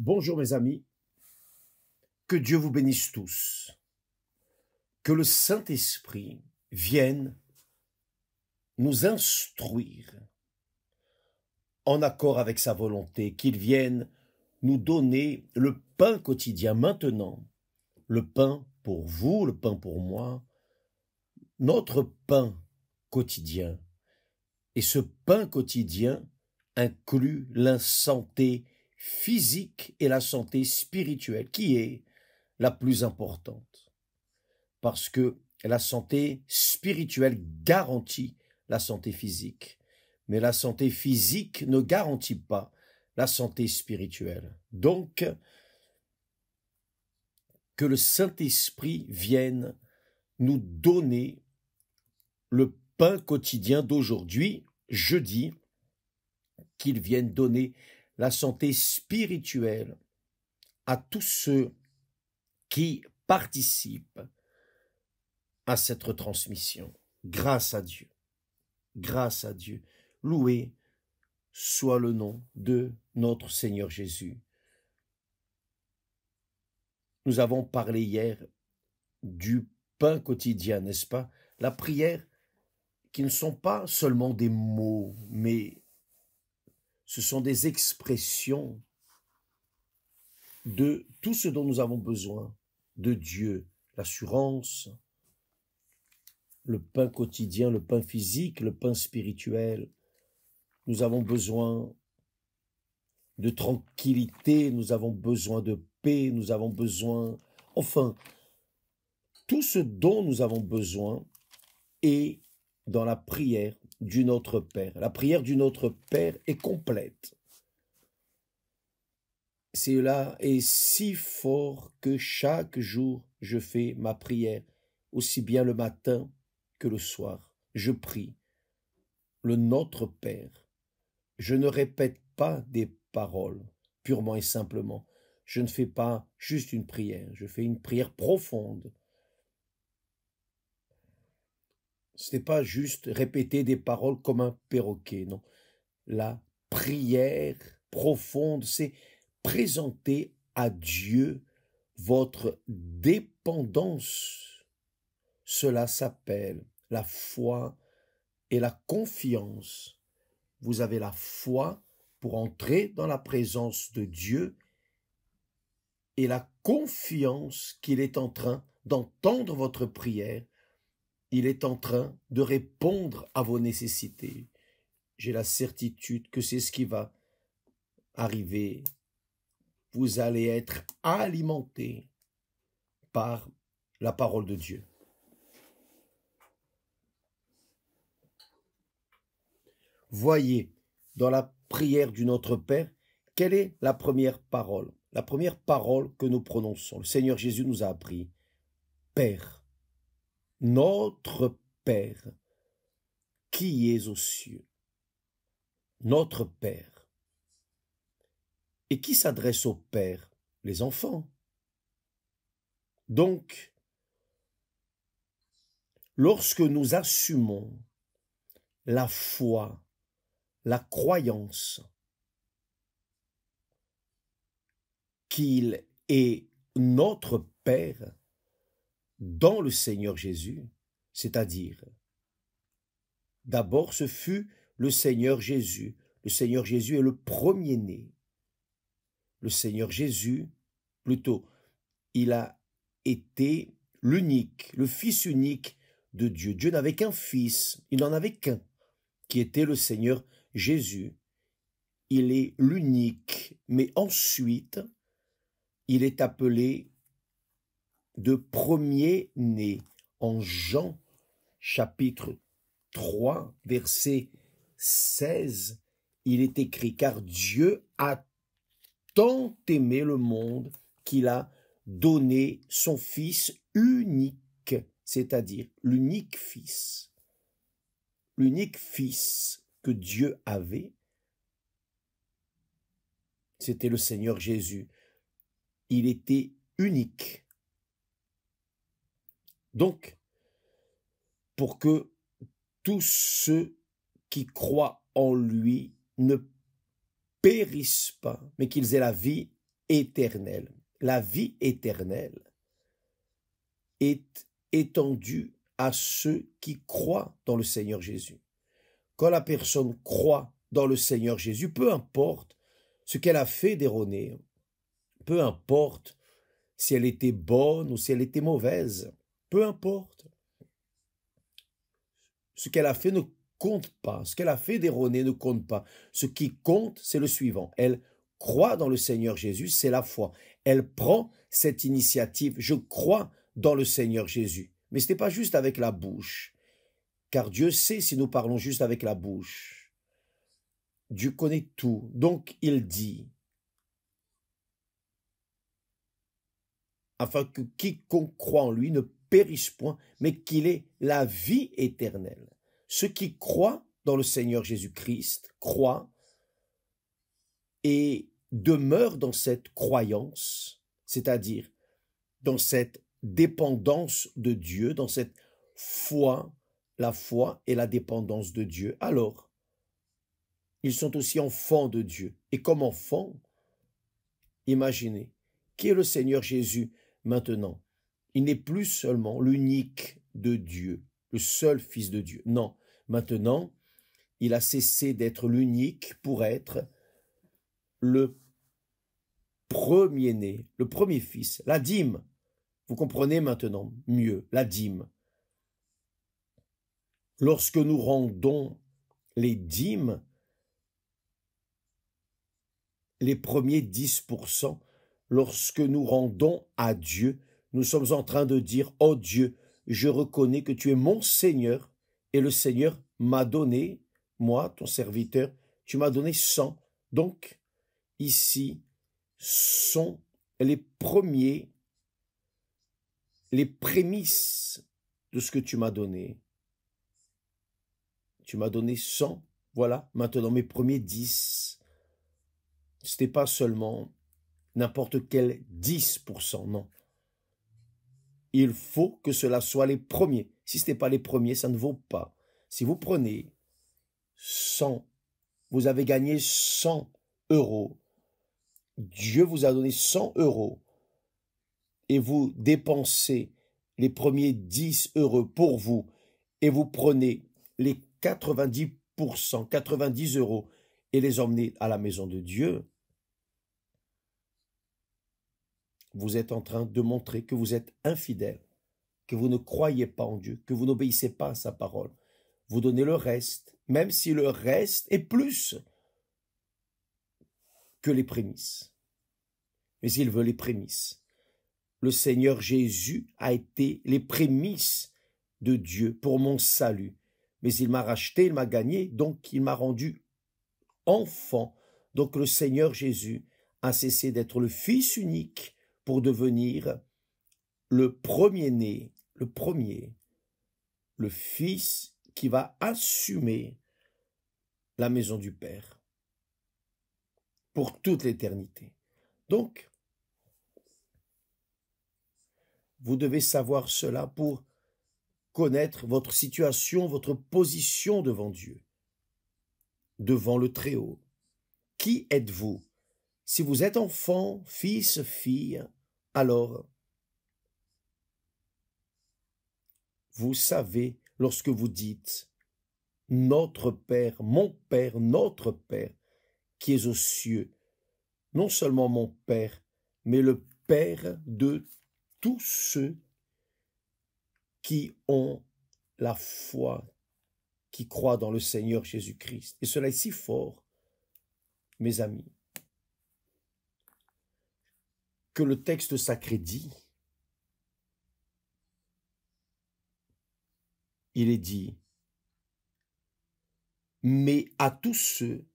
Bonjour mes amis, que Dieu vous bénisse tous, que le Saint-Esprit vienne nous instruire en accord avec sa volonté, qu'il vienne nous donner le pain quotidien maintenant, le pain pour vous, le pain pour moi, notre pain quotidien. Et ce pain quotidien inclut la santé physique et la santé spirituelle, qui est la plus importante. Parce que la santé spirituelle garantit la santé physique, mais la santé physique ne garantit pas la santé spirituelle. Donc, que le Saint-Esprit vienne nous donner le pain quotidien d'aujourd'hui, jeudi, qu'il vienne donner la santé spirituelle à tous ceux qui participent à cette retransmission. Grâce à Dieu. Grâce à Dieu. Loué soit le nom de notre Seigneur Jésus. Nous avons parlé hier du pain quotidien, n'est-ce pas? La prière qui ne sont pas seulement des mots, mais ce sont des expressions de tout ce dont nous avons besoin, de Dieu, l'assurance, le pain quotidien, le pain physique, le pain spirituel. Nous avons besoin de tranquillité, nous avons besoin de paix, nous avons besoin, enfin, tout ce dont nous avons besoin est dans la prière du Notre Père. La prière du Notre Père est complète. Cela est si fort que chaque jour je fais ma prière, aussi bien le matin que le soir. Je prie le Notre Père. Je ne répète pas des paroles purement et simplement. Je ne fais pas juste une prière, je fais une prière profonde. Ce n'est pas juste répéter des paroles comme un perroquet, non. La prière profonde, c'est présenter à Dieu votre dépendance. Cela s'appelle la foi et la confiance. Vous avez la foi pour entrer dans la présence de Dieu et la confiance qu'il est en train d'entendre votre prière. Il est en train de répondre à vos nécessités. J'ai la certitude que c'est ce qui va arriver. Vous allez être alimenté par la parole de Dieu. Voyez dans la prière du Notre Père, quelle est la première parole? La première parole que nous prononçons. Le Seigneur Jésus nous a appris. Père. Notre Père, qui es aux cieux, notre Père. Et qui s'adresse au Père? Les enfants. Donc, lorsque nous assumons la foi, la croyance qu'il est notre Père, dans le Seigneur Jésus, c'est-à-dire, d'abord ce fut le Seigneur Jésus. Le Seigneur Jésus est le premier-né. Le Seigneur Jésus, plutôt, il a été l'unique, le Fils unique de Dieu. Dieu n'avait qu'un Fils, il n'en avait qu'un, qui était le Seigneur Jésus. Il est l'unique, mais ensuite, il est appelé de premier-né. En Jean, chapitre 3, verset 16, il est écrit, car Dieu a tant aimé le monde qu'il a donné son Fils unique, c'est-à-dire l'unique Fils. L'unique Fils que Dieu avait, c'était le Seigneur Jésus. Il était unique. Donc, pour que tous ceux qui croient en lui ne périssent pas, mais qu'ils aient la vie éternelle. La vie éternelle est étendue à ceux qui croient dans le Seigneur Jésus. Quand la personne croit dans le Seigneur Jésus, peu importe ce qu'elle a fait d'erroné, peu importe si elle était bonne ou si elle était mauvaise, peu importe. Ce qu'elle a fait ne compte pas, ce qu'elle a fait d'erroné ne compte pas. Ce qui compte, c'est le suivant. Elle croit dans le Seigneur Jésus, c'est la foi. Elle prend cette initiative, je crois dans le Seigneur Jésus. Mais ce n'est pas juste avec la bouche, car Dieu sait si nous parlons juste avec la bouche. Dieu connaît tout, donc il dit, afin que quiconque croit en lui ne périsse point, mais qu'il ait la vie éternelle. Ceux qui croient dans le Seigneur Jésus-Christ croient et demeurent dans cette croyance, c'est-à-dire dans cette dépendance de Dieu, dans cette foi, la foi et la dépendance de Dieu. Alors, ils sont aussi enfants de Dieu. Et comme enfants, imaginez, qui est le Seigneur Jésus maintenant? Il n'est plus seulement l'unique de Dieu, le seul Fils de Dieu. Non, maintenant, il a cessé d'être l'unique pour être le premier-né, le premier fils, la dîme. Vous comprenez maintenant mieux, la dîme. Lorsque nous rendons les dîmes, les premiers 10%, lorsque nous rendons à Dieu, nous sommes en train de dire, « Oh Dieu, je reconnais que tu es mon Seigneur, et le Seigneur m'a donné, moi, ton serviteur, tu m'as donné 100. » Donc, ici, sont les premiers, les prémices de ce que tu m'as donné. Tu m'as donné 100, voilà, maintenant mes premiers 10. Ce n'était pas seulement n'importe quel 10%, non. Il faut que cela soit les premiers. Si ce n'est pas les premiers, ça ne vaut pas. Si vous prenez 100, vous avez gagné 100 euros. Dieu vous a donné 100 euros et vous dépensez les premiers 10 euros pour vous et vous prenez les 90%, 90 euros et les emmenez à la maison de Dieu, vous êtes en train de montrer que vous êtes infidèle, que vous ne croyez pas en Dieu, que vous n'obéissez pas à sa parole. Vous donnez le reste, même si le reste est plus que les prémices. Mais il veut les prémices. Le Seigneur Jésus a été les prémices de Dieu pour mon salut. Mais il m'a racheté, il m'a gagné, donc il m'a rendu enfant. Donc le Seigneur Jésus a cessé d'être le Fils unique pour devenir le premier-né, le premier, le Fils qui va assumer la maison du Père pour toute l'éternité. Donc, vous devez savoir cela pour connaître votre situation, votre position devant Dieu, devant le Très-Haut. Qui êtes-vous? Si vous êtes enfant, fils, fille, alors vous savez lorsque vous dites « Notre Père, notre Père, qui est aux cieux », non seulement mon Père, mais le Père de tous ceux qui ont la foi, qui croient dans le Seigneur Jésus-Christ. Et cela est si fort, mes amis, que le texte sacré dit, il est dit, mais à tous ceux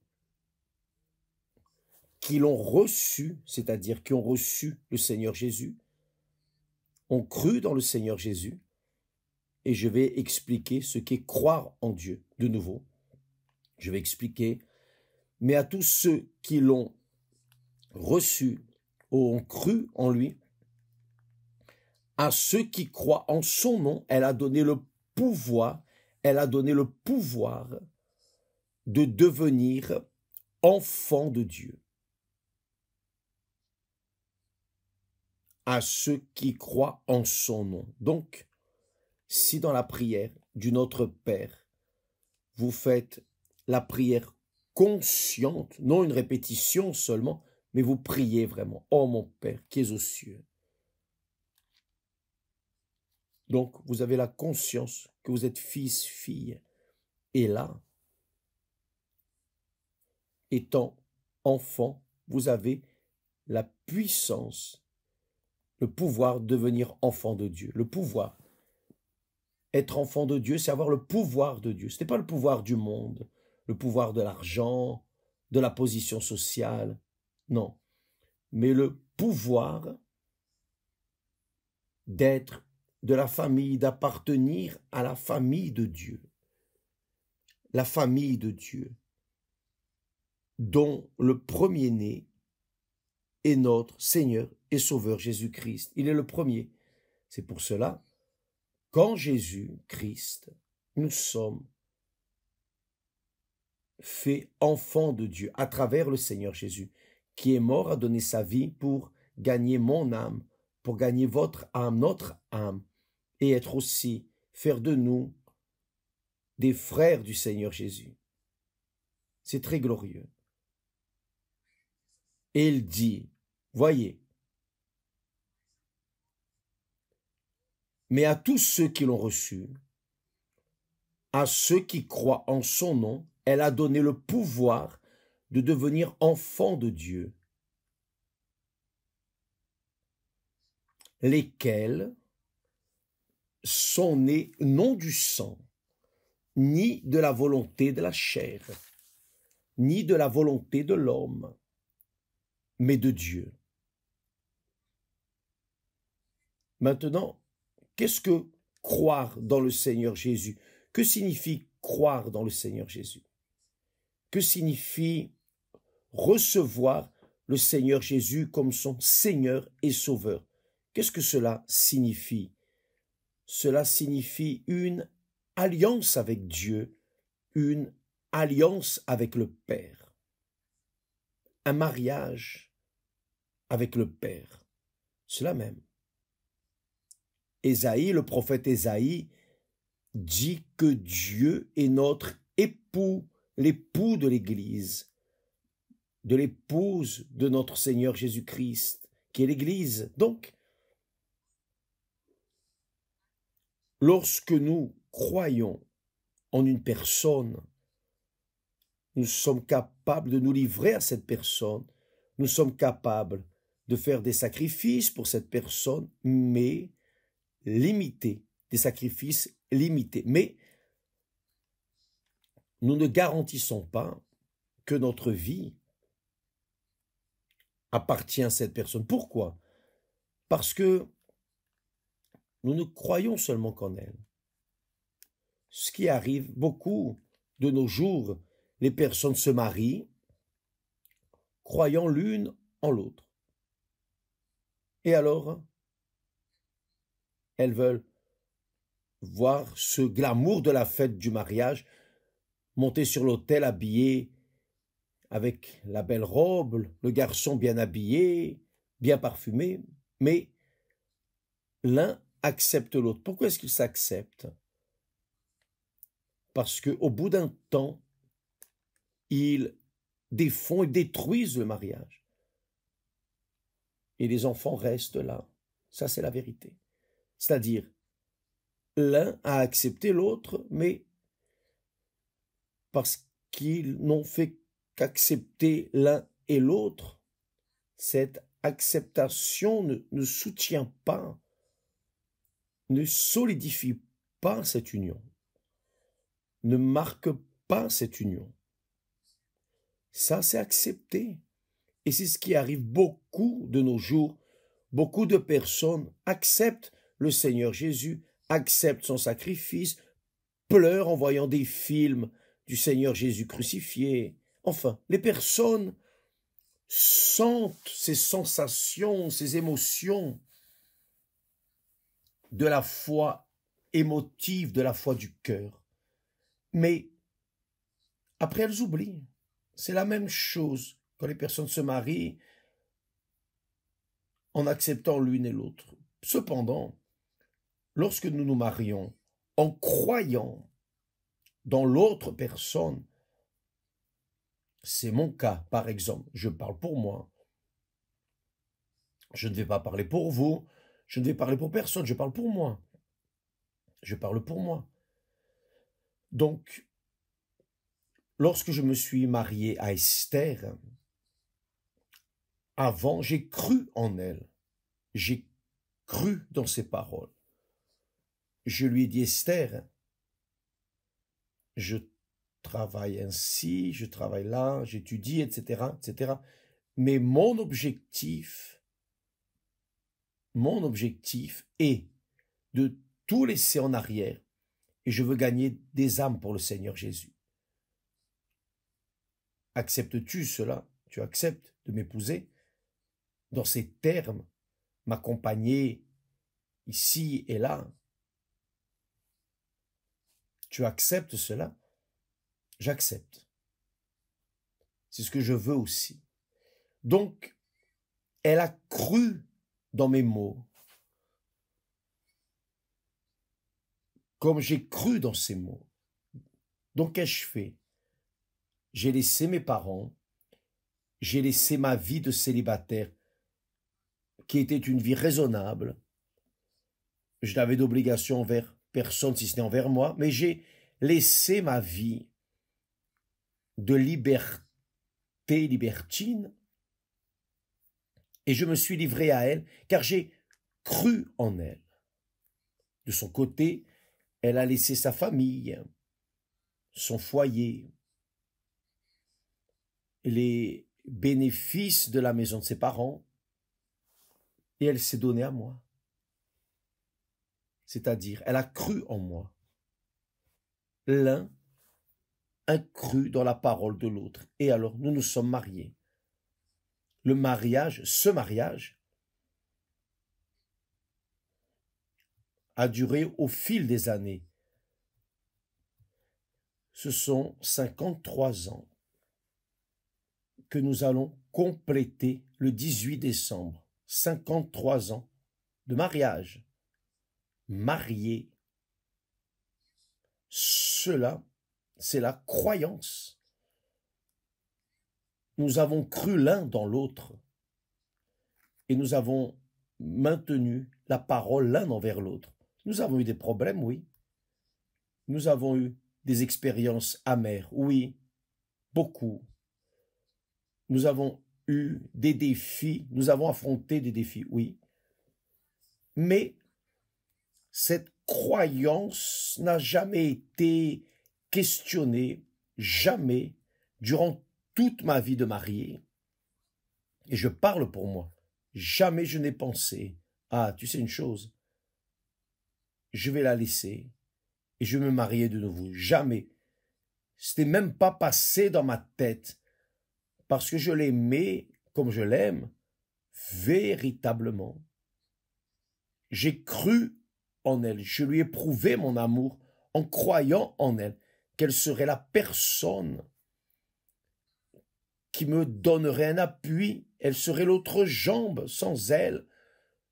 qui l'ont reçu, c'est-à-dire qui ont reçu le Seigneur Jésus, ont cru dans le Seigneur Jésus, et je vais expliquer ce qu'est croire en Dieu. De nouveau, je vais expliquer, mais à tous ceux qui l'ont reçu, ou ont cru en lui, à ceux qui croient en son nom, elle a donné le pouvoir, de devenir enfant de Dieu. à ceux qui croient en son nom. Donc, si dans la prière du Notre Père, vous faites la prière consciente, non une répétition seulement, mais vous priez vraiment. Oh mon Père qui es aux cieux. Donc, vous avez la conscience que vous êtes fils, fille. Et là, étant enfant, vous avez la puissance, le pouvoir de devenir enfant de Dieu. Le pouvoir. Être enfant de Dieu, c'est avoir le pouvoir de Dieu. Ce n'est pas le pouvoir du monde, le pouvoir de l'argent, de la position sociale. Non. Mais le pouvoir d'être de la famille, d'appartenir à la famille de Dieu. La famille de Dieu, dont le premier-né est notre Seigneur et Sauveur Jésus-Christ. Il est le premier. C'est pour cela, qu'en Jésus-Christ, nous sommes faits enfants de Dieu à travers le Seigneur Jésus, qui est mort à donner sa vie pour gagner mon âme, pour gagner votre âme, notre âme, et être aussi, faire de nous des frères du Seigneur Jésus. C'est très glorieux. Et il dit, voyez, mais à tous ceux qui l'ont reçu, à ceux qui croient en son nom, elle a donné le pouvoir de devenir enfants de Dieu, lesquels sont nés non du sang, ni de la volonté de la chair, ni de la volonté de l'homme, mais de Dieu. Maintenant, qu'est-ce que croire dans le Seigneur Jésus? Que signifie croire dans le Seigneur Jésus? Que signifie recevoir le Seigneur Jésus comme son Seigneur et Sauveur? Qu'est-ce que cela signifie? Cela signifie une alliance avec Dieu, une alliance avec le Père, un mariage avec le Père. Cela même. Ésaïe, le prophète Ésaïe, dit que Dieu est notre époux, l'époux de l'Église, de l'épouse de notre Seigneur Jésus-Christ, qui est l'Église. Donc, lorsque nous croyons en une personne, nous sommes capables de nous livrer à cette personne, nous sommes capables de faire des sacrifices pour cette personne, mais limités, des sacrifices limités. Mais nous ne garantissons pas que notre vie appartient à cette personne. Pourquoi? Parce que nous ne croyons seulement qu'en elle. Ce qui arrive beaucoup de nos jours, les personnes se marient, croyant l'une en l'autre. Et alors, elles veulent voir ce glamour de la fête du mariage, monter sur l'autel habillé avec la belle robe, le garçon bien habillé, bien parfumé, mais l'un accepte l'autre. Pourquoi est-ce qu'ils s'acceptent? Parce qu'au bout d'un temps, ils défont et détruisent le mariage. Et les enfants restent là. Ça, c'est la vérité. C'est-à-dire, l'un a accepté l'autre, mais parce qu'ils n'ont fait qu'accepter l'un et l'autre, cette acceptation ne soutient pas, ne solidifie pas cette union, ne marque pas cette union. Ça, c'est accepté. Et c'est ce qui arrive beaucoup de nos jours. Beaucoup de personnes acceptent le Seigneur Jésus, acceptent son sacrifice, pleurent en voyant des films du Seigneur Jésus crucifié. Enfin, les personnes sentent ces sensations, ces émotions de la foi émotive, de la foi du cœur. Mais après, elles oublient. C'est la même chose quand les personnes se marient. en acceptant l'une et l'autre. Cependant, lorsque nous nous marions, en croyant dans l'autre personne, c'est mon cas, par exemple, je parle pour moi, je ne vais pas parler pour vous, je ne vais parler pour personne, je parle pour moi. Je parle pour moi. Donc, lorsque je me suis marié à Esther, avant, j'ai cru en elle. J'ai cru dans ses paroles. Je lui ai dit, Esther, je travaille ainsi, je travaille là, j'étudie, etc., etc. Mais mon objectif est de tout laisser en arrière et je veux gagner des âmes pour le Seigneur Jésus. Acceptes-tu cela? Tu acceptes de m'épouser? Dans ces termes, m'accompagner ici et là? Tu acceptes cela? J'accepte. C'est ce que je veux aussi. Donc, elle a cru dans mes mots, comme j'ai cru dans ses mots. Donc, qu'ai-je fait? J'ai laissé mes parents, j'ai laissé ma vie de célibataire, qui était une vie raisonnable. Je n'avais d'obligation envers personne, si ce n'est envers moi, mais j'ai laissé ma vie de libertine, et je me suis livré à elle, car j'ai cru en elle. De son côté, elle a laissé sa famille, son foyer, les bénéfices de la maison de ses parents, et elle s'est donnée à moi. C'est-à-dire, elle a cru en moi. L'un a cru dans la parole de l'autre. Et alors, nous nous sommes mariés. Le mariage, ce mariage, a duré au fil des années. Ce sont 53 ans que nous allons compléter le 18 décembre. 53 ans de mariage. Mariés. Cela, c'est la croyance. Nous avons cru l'un dans l'autre et nous avons maintenu la parole l'un envers l'autre. Nous avons eu des problèmes, oui. Nous avons eu des expériences amères, oui, beaucoup. Nous avons eu des défis, nous avons affronté des défis, oui. Mais cette croyance n'a jamais été questionnée, jamais, durant toute ma vie de marié. Et je parle pour moi. Jamais je n'ai pensé, ah, tu sais une chose, je vais la laisser et je vais me marier de nouveau. Jamais. C'était même pas passé dans ma tête parce que je l'aimais comme je l'aime véritablement. J'ai cru en elle, je lui ai prouvé mon amour en croyant en elle, qu'elle serait la personne qui me donnerait un appui, elle serait l'autre jambe. Sans elle,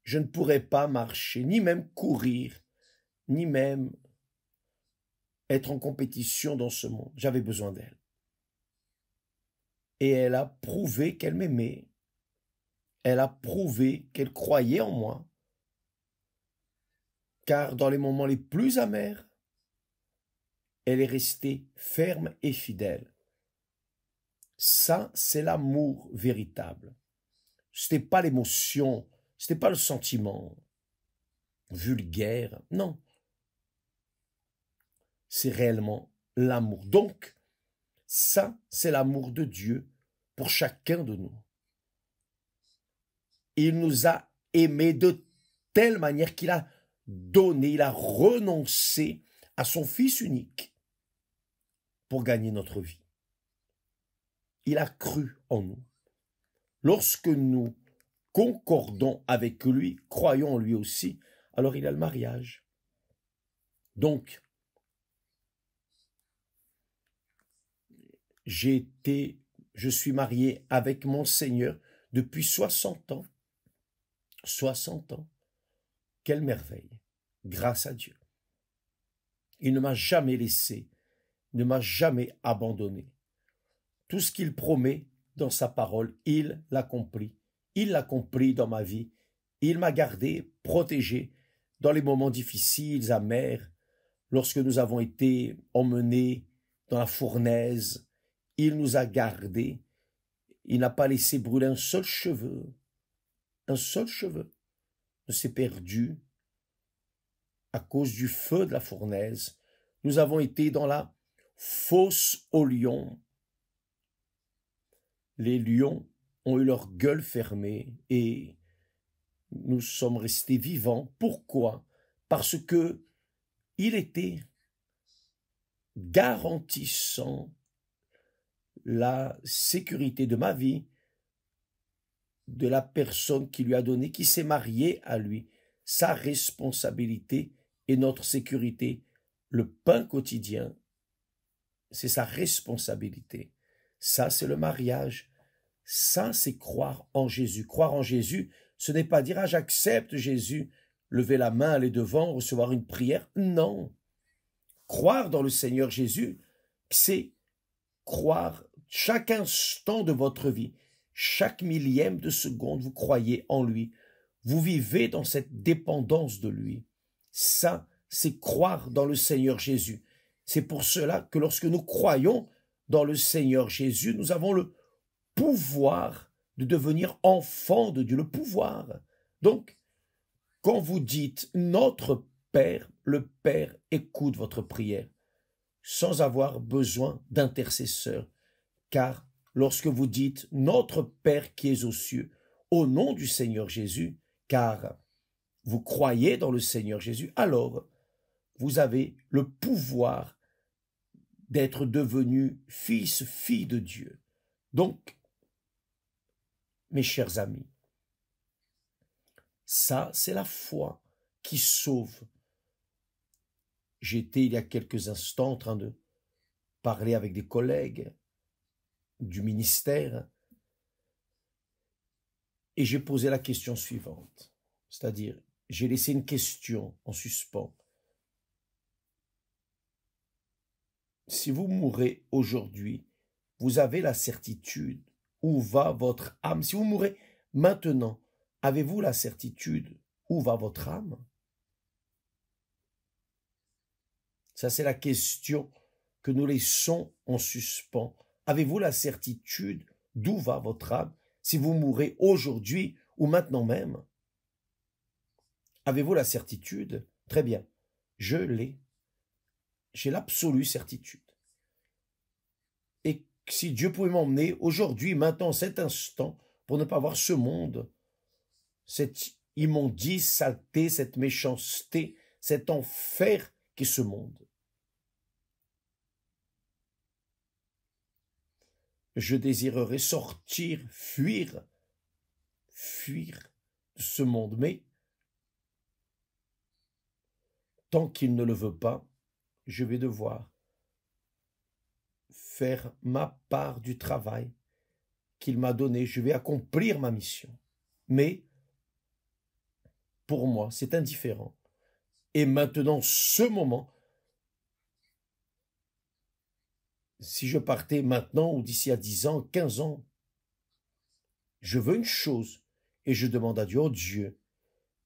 je ne pourrais pas marcher, ni même courir, ni même être en compétition dans ce monde. J'avais besoin d'elle. Et elle a prouvé qu'elle m'aimait. Elle a prouvé qu'elle croyait en moi. Car dans les moments les plus amers, elle est restée ferme et fidèle. Ça, c'est l'amour véritable. Ce n'était pas l'émotion, ce n'était pas le sentiment vulgaire, non. C'est réellement l'amour. Donc, ça, c'est l'amour de Dieu pour chacun de nous. Il nous a aimés de telle manière qu'il a donné, il a renoncé à son Fils unique pour gagner notre vie. Il a cru en nous. Lorsque nous concordons avec lui, croyons en lui aussi, alors il y a le mariage. Donc, je suis marié avec mon Seigneur depuis 60 ans. 60 ans. Quelle merveille, grâce à Dieu. Il ne m'a jamais laissé, ne m'a jamais abandonné. Tout ce qu'il promet dans sa parole, il l'accomplit. Il l'accomplit dans ma vie. Il m'a gardé, protégé dans les moments difficiles, amers, lorsque nous avons été emmenés dans la fournaise. Il nous a gardés. Il n'a pas laissé brûler un seul cheveu. Un seul cheveu ne s'est perdu à cause du feu de la fournaise. Nous avons été dans la fosse aux lions. Les lions ont eu leur gueule fermée et nous sommes restés vivants. Pourquoi? Parce que il était garantissant la sécurité de ma vie, de la personne qui lui a donné, qui s'est mariée à lui. Sa responsabilité et notre sécurité, le pain quotidien, c'est sa responsabilité. Ça, c'est le mariage. Ça, c'est croire en Jésus. Croire en Jésus, ce n'est pas dire « Ah, j'accepte Jésus », lever la main, aller devant, recevoir une prière. Non. Croire dans le Seigneur Jésus, c'est croire chaque instant de votre vie, chaque millième de seconde, vous croyez en lui. Vous vivez dans cette dépendance de lui. Ça, c'est croire dans le Seigneur Jésus. C'est pour cela que lorsque nous croyons dans le Seigneur Jésus, nous avons le pouvoir de devenir enfants de Dieu, le pouvoir. Donc, quand vous dites « Notre Père », le Père écoute votre prière sans avoir besoin d'intercesseur. Car lorsque vous dites « Notre Père qui es aux cieux », au nom du Seigneur Jésus, car vous croyez dans le Seigneur Jésus, alors vous avez le pouvoir d'être devenu fils, fille de Dieu. Donc, mes chers amis, ça, c'est la foi qui sauve. J'étais il y a quelques instants en train de parler avec des collègues du ministère et j'ai posé la question suivante, c'est-à-dire j'ai laissé une question en suspens. Si vous mourrez aujourd'hui, vous avez la certitude où va votre âme. Si vous mourrez maintenant, avez-vous la certitude où va votre âme? Ça, c'est la question que nous laissons en suspens. Avez-vous la certitude d'où va votre âme si vous mourrez aujourd'hui ou maintenant même? Avez-vous la certitude? Très bien, je l'ai. J'ai l'absolue certitude. Et si Dieu pouvait m'emmener aujourd'hui, maintenant, cet instant, pour ne pas voir ce monde, cette immondice, saleté, cette méchanceté, cet enfer qu'est ce monde, je désirerais sortir, fuir de ce monde. Mais tant qu'il ne le veut pas, je vais devoir faire ma part du travail qu'il m'a donné. Je vais accomplir ma mission. Mais pour moi, c'est indifférent. Et maintenant, ce moment, si je partais maintenant ou d'ici à 10 ans, 15 ans, je veux une chose et je demande à Dieu, oh Dieu,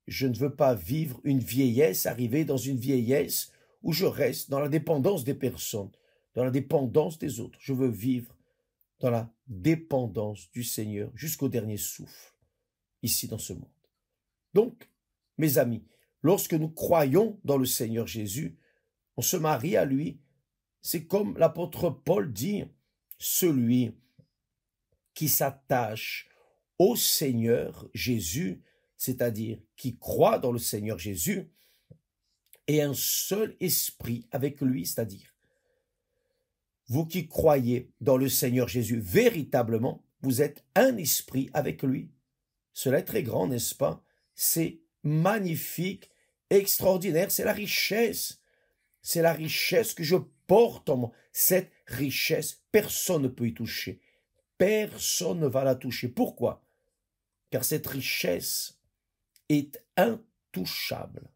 je ne veux pas vivre une vieillesse, arriver dans une vieillesse où je reste dans la dépendance des personnes, dans la dépendance des autres. Je veux vivre dans la dépendance du Seigneur jusqu'au dernier souffle, ici dans ce monde. Donc, mes amis, lorsque nous croyons dans le Seigneur Jésus, on se marie à lui. C'est comme l'apôtre Paul dit, celui qui s'attache au Seigneur Jésus, c'est-à-dire qui croit dans le Seigneur Jésus, est un seul esprit avec lui, c'est-à-dire vous qui croyez dans le Seigneur Jésus véritablement, vous êtes un esprit avec lui. Cela est très grand, n'est-ce pas? C'est magnifique, extraordinaire, c'est la richesse. C'est la richesse que je porte en moi. Cette richesse, personne ne peut y toucher. Personne ne va la toucher. Pourquoi? Car cette richesse est intouchable.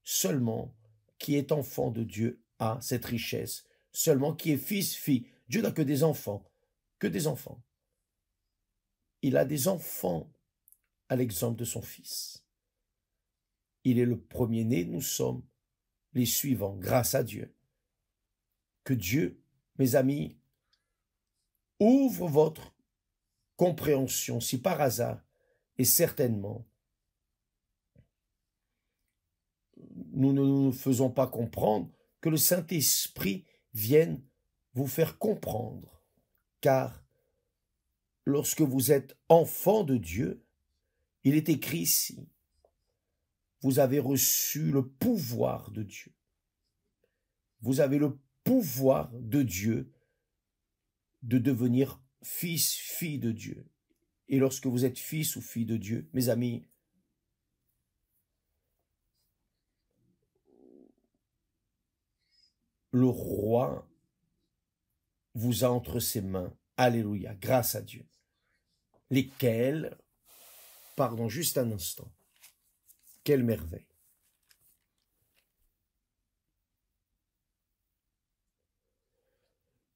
Seulement qui est enfant de Dieu a cette richesse. Seulement qui est fils, fille. Dieu n'a que des enfants. Que des enfants. Il a des enfants à l'exemple de son fils. Il est le premier-né, nous sommes les suivants, grâce à Dieu. Que Dieu, mes amis, ouvre votre compréhension, si par hasard, et certainement, nous ne nous faisons pas comprendre, que le Saint-Esprit vienne vous faire comprendre, car lorsque vous êtes enfant de Dieu, il est écrit ici, vous avez reçu le pouvoir de Dieu. Vous avez le pouvoir de Dieu de devenir fils, fille de Dieu. Et lorsque vous êtes fils ou fille de Dieu, mes amis, le roi vous a entre ses mains. Alléluia, grâce à Dieu. Lesquels, pardon, juste un instant, quelle merveille.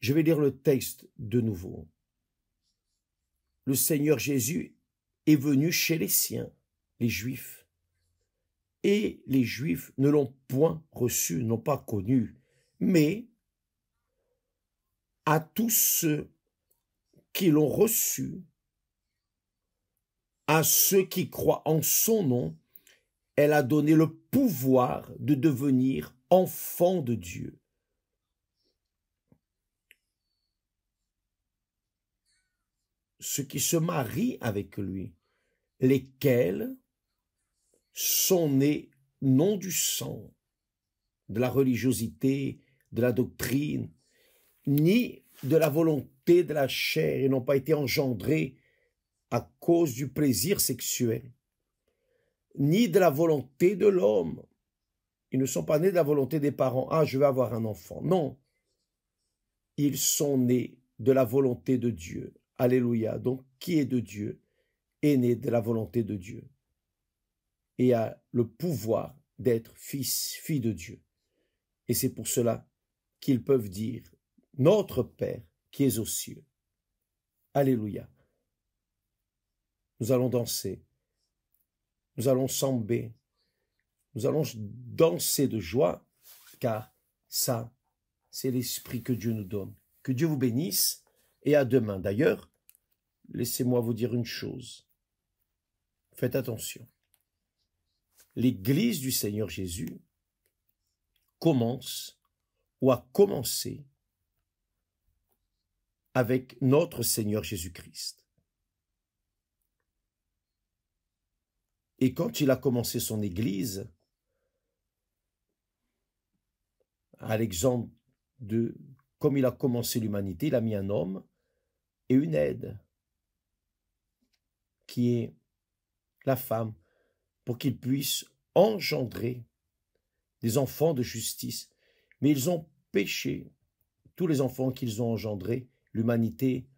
Je vais lire le texte de nouveau. Le Seigneur Jésus est venu chez les siens, les Juifs, et les Juifs ne l'ont point reçu, n'ont pas connu, mais à tous ceux qui l'ont reçu, à ceux qui croient en son nom, elle a donné le pouvoir de devenir enfants de Dieu. Ceux qui se marient avec lui, lesquels sont nés non du sang, de la religiosité, de la doctrine, ni de la volonté de la chair, et n'ont pas été engendrés à cause du plaisir sexuel, ni de la volonté de l'homme. Ils ne sont pas nés de la volonté des parents. Ah, je vais avoir un enfant. Non. Ils sont nés de la volonté de Dieu. Alléluia. Donc, qui est de Dieu est né de la volonté de Dieu et a le pouvoir d'être fils, fille de Dieu. Et c'est pour cela qu'ils peuvent dire « Notre Père qui es aux cieux ». Alléluia. Nous allons danser. Nous allons samber. Nous allons danser de joie, car ça, c'est l'esprit que Dieu nous donne. Que Dieu vous bénisse et à demain. D'ailleurs, laissez-moi vous dire une chose. Faites attention. L'Église du Seigneur Jésus commence ou a commencé avec notre Seigneur Jésus-Christ. Et quand il a commencé son Église, à l'exemple de comme il a commencé l'humanité, il a mis un homme et une aide, qui est la femme, pour qu'ils puissent engendrer des enfants de justice. Mais ils ont péché. Tous les enfants qu'ils ont engendrés, l'humanité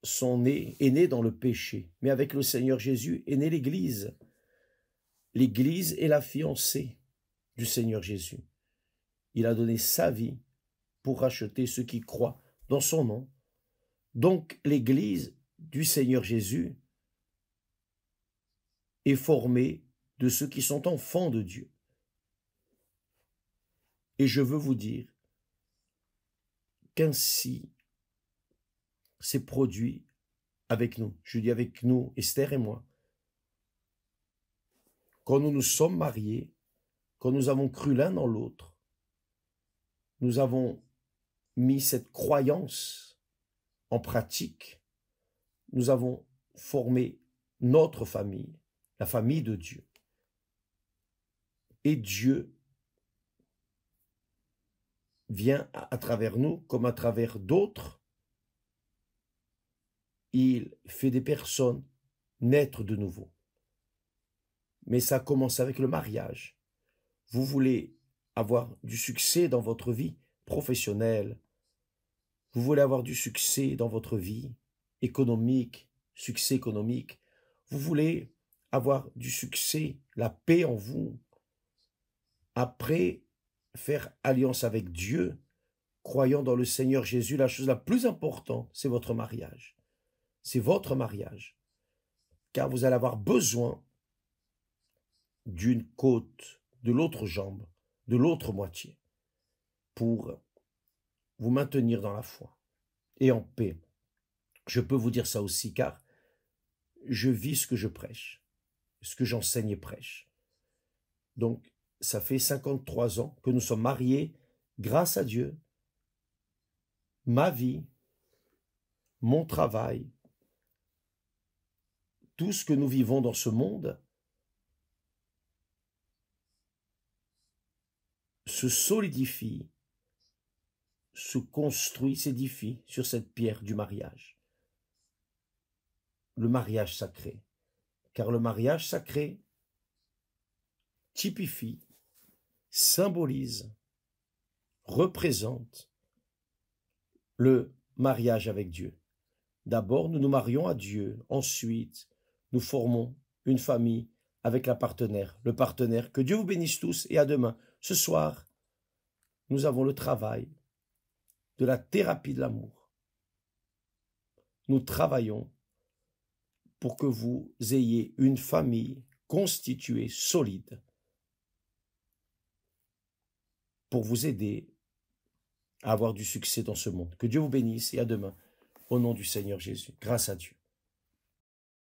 est née dans le péché. Mais avec le Seigneur Jésus est née l'Église. L'Église est la fiancée du Seigneur Jésus. Il a donné sa vie pour racheter ceux qui croient dans son nom. Donc l'Église du Seigneur Jésus est formée de ceux qui sont enfants de Dieu. Et je veux vous dire qu'ainsi s'est produit avec nous. Je dis avec nous, Esther et moi. Quand nous nous sommes mariés, quand nous avons cru l'un dans l'autre, nous avons mis cette croyance en pratique, nous avons formé notre famille, la famille de Dieu. Et Dieu vient à travers nous, comme à travers d'autres, il fait des personnes naître de nouveau. Mais ça commence avec le mariage. Vous voulez avoir du succès dans votre vie professionnelle, vous voulez avoir du succès dans votre vie économique, succès économique, vous voulez avoir du succès, la paix en vous, après faire alliance avec Dieu, croyant dans le Seigneur Jésus, la chose la plus importante, c'est votre mariage. C'est votre mariage. Car vous allez avoir besoin d'une côte, de l'autre jambe, de l'autre moitié, pour vous maintenir dans la foi et en paix. Je peux vous dire ça aussi, car je vis ce que je prêche, ce que j'enseigne et prêche. Donc, ça fait 53 ans que nous sommes mariés grâce à Dieu. Ma vie, mon travail, tout ce que nous vivons dans ce monde se solidifie, se construit, s'édifie sur cette pierre du mariage. Le mariage sacré. Car le mariage sacré typifie, symbolise, représente le mariage avec Dieu. D'abord, nous nous marions à Dieu. Ensuite, nous formons une famille avec la partenaire, le partenaire. Que Dieu vous bénisse tous et à demain. Ce soir, nous avons le travail de la thérapie de l'amour. Nous travaillons pour que vous ayez une famille constituée, solide, pour vous aider à avoir du succès dans ce monde. Que Dieu vous bénisse et à demain, au nom du Seigneur Jésus. Grâce à Dieu.